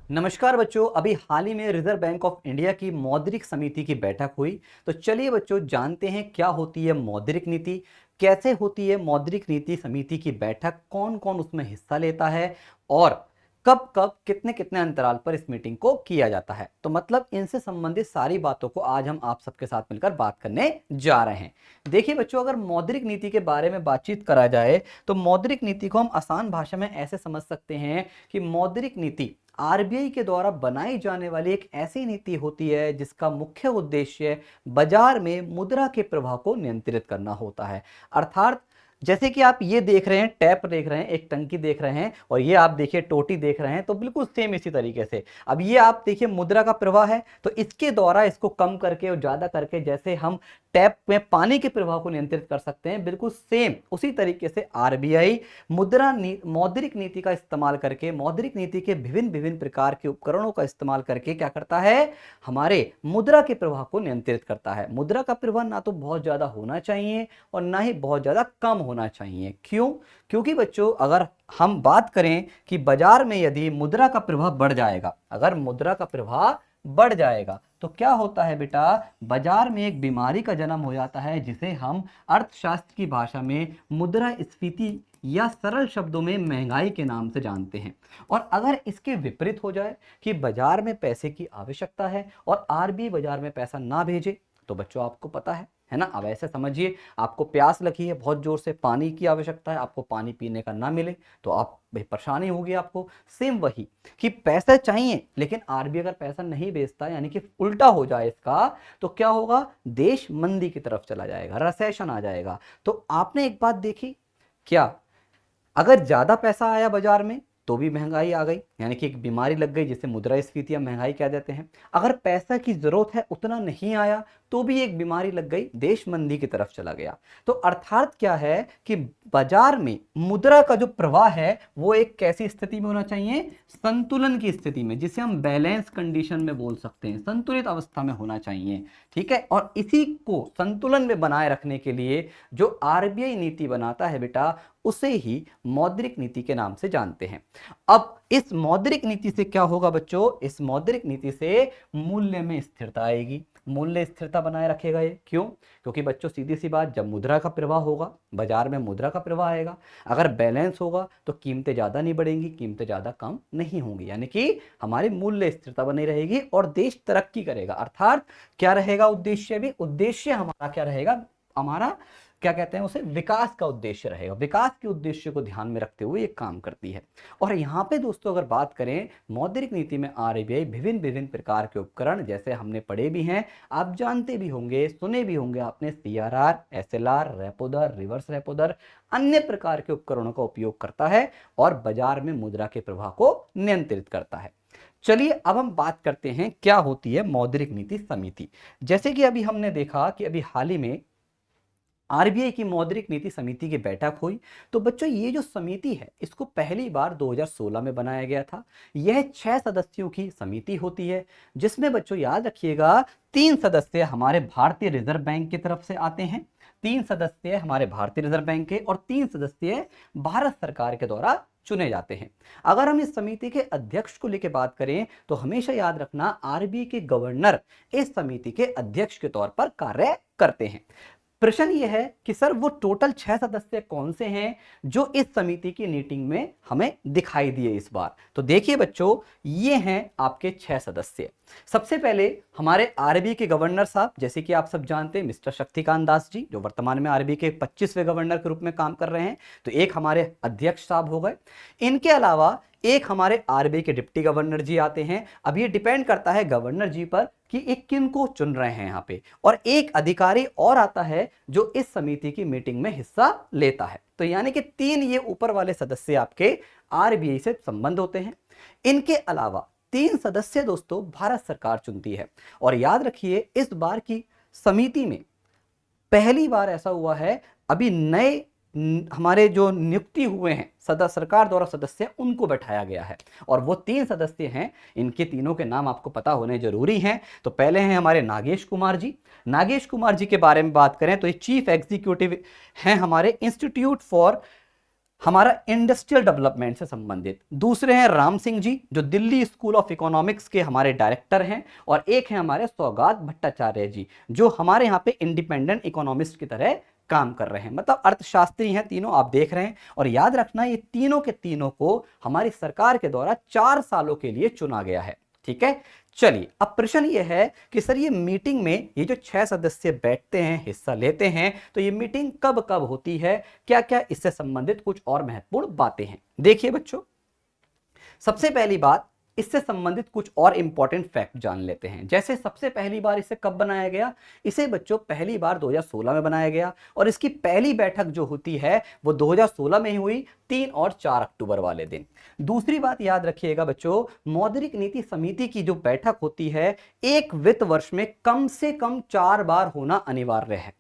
नमस्कार बच्चों। अभी हाल ही में रिजर्व बैंक ऑफ इंडिया की मौद्रिक समिति की बैठक हुई। तो चलिए बच्चों जानते हैं क्या होती है मौद्रिक नीति, कैसे होती है मौद्रिक नीति समिति की बैठक, कौन कौन उसमें हिस्सा लेता है और कब कब कितने कितने अंतराल पर इस मीटिंग को किया जाता है। तो मतलब इनसे संबंधित सारी बातों को आज हम आप सबके साथ मिलकर बात करने जा रहे हैं। देखिए बच्चों, अगर मौद्रिक नीति के बारे में बातचीत करा जाए तो मौद्रिक नीति को हम आसान भाषा में ऐसे समझ सकते हैं कि मौद्रिक नीति आरबीआई के द्वारा बनाई जाने वाली एक ऐसी नीति होती है जिसका मुख्य उद्देश्य बाजार में मुद्रा के प्रवाह को नियंत्रित करना होता है। अर्थात जैसे कि आप ये देख रहे हैं, टैप देख रहे हैं, एक टंकी देख रहे हैं और ये आप देखिए टोटी देख रहे हैं, तो बिल्कुल सेम इसी तरीके से अब ये आप देखिए मुद्रा का प्रवाह है। तो इसके द्वारा इसको कम करके और ज्यादा करके जैसे हम टैप में पानी के प्रवाह को नियंत्रित कर सकते हैं, बिल्कुल सेम उसी तरीके से आरबीआई मौद्रिक नीति का इस्तेमाल करके, मौद्रिक नीति के विभिन्न विभिन्न प्रकार के उपकरणों का इस्तेमाल करके क्या करता है, हमारे मुद्रा के प्रवाह को नियंत्रित करता है। मुद्रा का प्रवाह ना तो बहुत ज्यादा होना चाहिए और ना ही बहुत ज्यादा कम होना चाहिए। क्यों? क्योंकि बच्चों अगर हम बात करें कि बाजार में यदि मुद्रा का प्रवाह बढ़ जाएगा, अगर मुद्रा का प्रवाह बढ़ जाएगा तो क्या होता है बेटा, बाजार में एक बीमारी का जन्म हो जाता है जिसे हम अर्थशास्त्र की भाषा में मुद्रास्फीति या सरल शब्दों में महंगाई के नाम से जानते हैं। और अगर इसके विपरीत हो जाए कि बाजार में पैसे की आवश्यकता है और आरबीआई बाजार में पैसा ना भेजे, तो बच्चों आपको पता है ना। अब ऐसे समझिए, आपको प्यास लगी है, बहुत जोर से पानी की आवश्यकता है, आपको पानी पीने का ना मिले तो आप भाई परेशानी होगी आपको। सेम वही कि पैसा चाहिए लेकिन आरबीआई अगर पैसा नहीं भेजता, यानी कि उल्टा हो जाए इसका, तो क्या होगा, देश मंदी की तरफ चला जाएगा, रिसेशन आ जाएगा। तो आपने एक बात देखी क्या, अगर ज्यादा पैसा आया बाजार में तो भी महंगाई आ गई, यानी कि एक बीमारी लग गई जिसे मुद्रास्फीति या महंगाई कह देते हैं। अगर पैसा की जरूरत है उतना नहीं आया तो भी एक बीमारी लग गई, देश मंदी की तरफ चला गया। तो अर्थात क्या है कि बाजार में मुद्रा का जो प्रवाह है वो एक कैसी स्थिति में होना चाहिए, संतुलन की स्थिति में, जिसे हम बैलेंस कंडीशन में बोल सकते हैं, संतुलित अवस्था में होना चाहिए। ठीक है, और इसी को संतुलन में बनाए रखने के लिए जो आरबीआई नीति बनाता है बेटा, उसे ही मौद्रिक नीति के नाम से जानते हैं। अब इस मौद्रिक नीति से क्या होगा बच्चों, इस मौद्रिक नीति से मूल्य में स्थिरता आएगी, मूल्य स्थिरता बनाए रखेगा ये। क्यों? क्योंकि बच्चों सीधी सी बात, जब मुद्रा का प्रवाह होगा, बाजार में मुद्रा का प्रवाह आएगा, अगर बैलेंस होगा तो कीमतें ज्यादा नहीं बढ़ेंगी, कीमतें ज्यादा कम नहीं होंगी, यानी कि हमारी मूल्य स्थिरता बनी रहेगी और देश तरक्की करेगा। अर्थात क्या रहेगा उद्देश्य, भी उद्देश्य हमारा क्या रहेगा, हमारा क्या कहते हैं उसे, विकास का उद्देश्य रहेगा। विकास के उद्देश्य को ध्यान में रखते हुए ये काम करती है। और यहाँ पे दोस्तों अगर बात करें मौद्रिक नीति में आरबीआई विभिन्न विभिन्न प्रकार के उपकरण, जैसे हमने पढ़े भी हैं, आप जानते भी होंगे, सुने भी होंगे आपने, सीआरआर, एसएलआर, रेपो दर, रिवर्स रेपो दर, अन्य प्रकार के उपकरणों का उपयोग करता है और बाजार में मुद्रा के प्रवाह को नियंत्रित करता है। चलिए अब हम बात करते हैं क्या होती है मौद्रिक नीति समिति। जैसे कि अभी हमने देखा कि अभी हाल ही में आरबीआई की मौद्रिक नीति समिति की बैठक हुई। तो बच्चों ये जो समिति है इसको पहली बार 2016 में बनाया गया था। यह 6 सदस्यों की समिति होती है, जिसमें बच्चों याद रखिएगा 3 सदस्य हमारे भारतीय रिजर्व बैंक की तरफ से आते हैं, 3 सदस्य हमारे भारतीय रिजर्व बैंक के और 3 सदस्य भारत सरकार के द्वारा चुने जाते हैं। अगर हम इस समिति के अध्यक्ष को लेकर बात करें तो हमेशा याद रखना आरबीआई के गवर्नर इस समिति के अध्यक्ष के तौर पर कार्य करते हैं। प्रश्न यह है कि सर वो टोटल 6 सदस्य कौन से हैं जो इस समिति की मीटिंग में हमें दिखाई दिए इस बार। तो देखिए बच्चों, ये हैं आपके 6 सदस्य। सबसे पहले हमारे आरबीआई के गवर्नर साहब, जैसे कि आप सब जानते हैं, मिस्टर शक्तिकांत दास जी, जो वर्तमान में आरबीआई के 25वें गवर्नर के रूप में काम कर रहे हैं। तो एक हमारे अध्यक्ष साहब हो गए। इनके अलावा एक हमारे आरबीआई के डिप्टी गवर्नर जी आते हैं। अब ये डिपेंड करता है गवर्नर जी पर कि एक किन को चुन रहे हैं यहाँ पे। और एक अधिकारी और आता है जो इस समिति की मीटिंग में हिस्सा लेता है। तो यानी कि 3 ये ऊपर वाले सदस्य आपके आरबीआई से संबंध होते हैं। इनके अलावा 3 सदस्य दोस्तों भारत सरकार चुनती है। और याद रखिए इस बार की समिति में पहली बार ऐसा हुआ है, अभी नए हमारे जो नियुक्ति हुए हैं सदस्य सरकार द्वारा सदस्य, उनको बैठाया गया है। और वो 3 सदस्य हैं, इनके तीनों के नाम आपको पता होने जरूरी हैं। तो पहले हैं हमारे नागेश कुमार जी। नागेश कुमार जी के बारे में बात करें तो ये चीफ एग्जीक्यूटिव हैं हमारे इंस्टीट्यूट फॉर हमारा इंडस्ट्रियल डेवलपमेंट से संबंधित। दूसरे हैं राम सिंह जी, जो दिल्ली स्कूल ऑफ इकोनॉमिक्स के हमारे डायरेक्टर हैं। और एक है हमारे सौगात भट्टाचार्य जी, जो हमारे यहाँ पे इंडिपेंडेंट इकोनॉमिस्ट की तरह काम कर रहे हैं, मतलब अर्थशास्त्री हैं तीनों, आप देख रहे हैं। और याद रखना, ये तीनों के तीनों को हमारी सरकार के द्वारा 4 सालों के लिए चुना गया है। ठीक है, चलिए अब प्रश्न ये है कि सर ये मीटिंग में ये जो 6 सदस्य बैठते हैं, हिस्सा लेते हैं, तो ये मीटिंग कब कब होती है, क्या क्या इससे संबंधित कुछ और महत्वपूर्ण बातें हैं। देखिए बच्चों, सबसे पहली बात, इससे संबंधित कुछ और इंपॉर्टेंट फैक्ट जान लेते हैं। जैसे सबसे पहली बार इसे कब बनाया गया, इसे बच्चों पहली बार 2016 में बनाया गया, और इसकी पहली बैठक जो होती है वो 2016 में ही हुई, 3 और 4 अक्टूबर वाले दिन। दूसरी बात याद रखिएगा बच्चों, मौद्रिक नीति समिति की जो बैठक होती है, एक वित्त वर्ष में कम से कम 4 बार होना अनिवार्य है।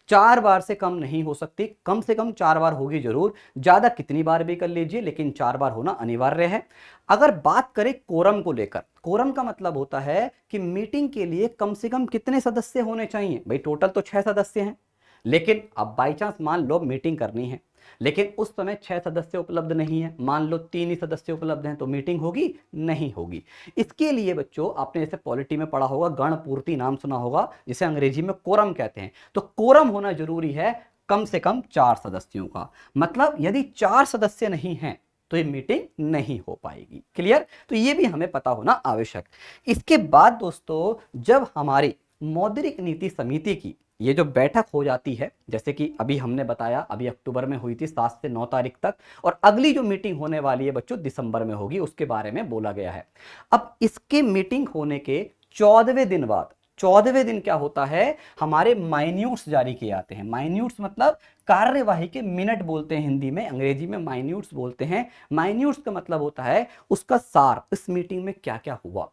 4 बार से कम नहीं हो सकती, कम से कम 4 बार होगी जरूर, ज्यादा कितनी बार भी कर लीजिए, लेकिन 4 बार होना अनिवार्य है। अगर बात करें कोरम को लेकर, कोरम का मतलब होता है कि मीटिंग के लिए कम से कम कितने सदस्य होने चाहिए। भाई टोटल तो 6 सदस्य हैं, लेकिन अब बाई चांस मान लो मीटिंग करनी है, लेकिन उस समय 6 सदस्य उपलब्ध नहीं है, मान लो 3 ही सदस्य उपलब्ध हैं, तो मीटिंग होगी नहीं होगी। इसके लिए बच्चों आपने जैसे पॉलिटी में पढ़ा होगा, गण पूर्ति नाम सुना होगा, जिसे अंग्रेजी में कोरम कहते हैं। तो कोरम होना जरूरी है कम से कम 4 सदस्यों का। मतलब यदि 4 सदस्य नहीं हैं तो ये मीटिंग नहीं हो पाएगी। क्लियर? तो ये भी हमें पता होना आवश्यक। इसके बाद दोस्तों, जब हमारी मौद्रिक नीति समिति की ये जो बैठक हो जाती है, जैसे कि अभी हमने बताया, अभी अक्टूबर में हुई थी 7 से 9 तारीख तक, और अगली जो मीटिंग होने वाली है बच्चों दिसंबर में होगी, उसके बारे में बोला गया है। अब इसके मीटिंग होने के 14वें दिन बाद, 14वें दिन क्या होता है, हमारे माइन्यूट्स जारी किए जाते हैं। माइन्यूट्स मतलब कार्यवाही के मिनट बोलते हैं हिंदी में, अंग्रेजी में माइन्यूट्स बोलते हैं। माइन्यूट्स का मतलब होता है उसका सार, इस मीटिंग में क्या क्या हुआ,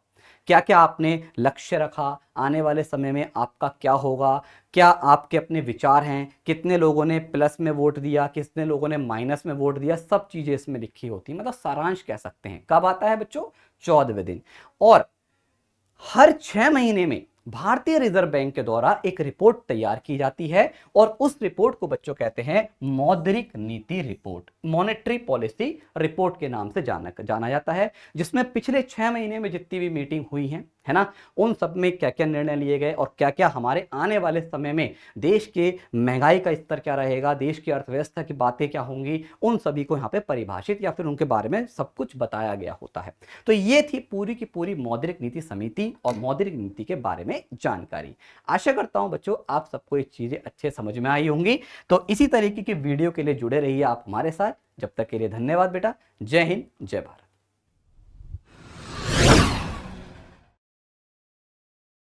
क्या क्या आपने लक्ष्य रखा, आने वाले समय में आपका क्या होगा, क्या आपके अपने विचार हैं, कितने लोगों ने प्लस में वोट दिया, कितने लोगों ने माइनस में वोट दिया, सब चीजें इसमें लिखी होती हैं। मतलब सारांश कह सकते हैं। कब आता है बच्चों? 14वें दिन। और हर 6 महीने में भारतीय रिजर्व बैंक के द्वारा एक रिपोर्ट तैयार की जाती है, और उस रिपोर्ट को बच्चों कहते हैं मौद्रिक नीति रिपोर्ट, मॉनेटरी पॉलिसी रिपोर्ट के नाम से जाना जाता है, जिसमें पिछले 6 महीने में जितनी भी मीटिंग हुई है ना, उन सब में क्या क्या निर्णय लिए गए और क्या क्या हमारे आने वाले समय में देश के महंगाई का स्तर क्या रहेगा, देश की अर्थव्यवस्था की बातें क्या होंगी, उन सभी को यहाँ पे परिभाषित या फिर उनके बारे में सब कुछ बताया गया होता है। तो ये थी पूरी की पूरी मौद्रिक नीति समिति और मौद्रिक नीति के बारे में जानकारी। आशा करता हूं बच्चों आप सबको ये चीजें अच्छे समझ में आई होंगी। तो इसी तरीके की वीडियो के लिए जुड़े रहिए आप हमारे साथ। जब तक के लिए धन्यवाद बेटा। जय हिंद, जय भारत।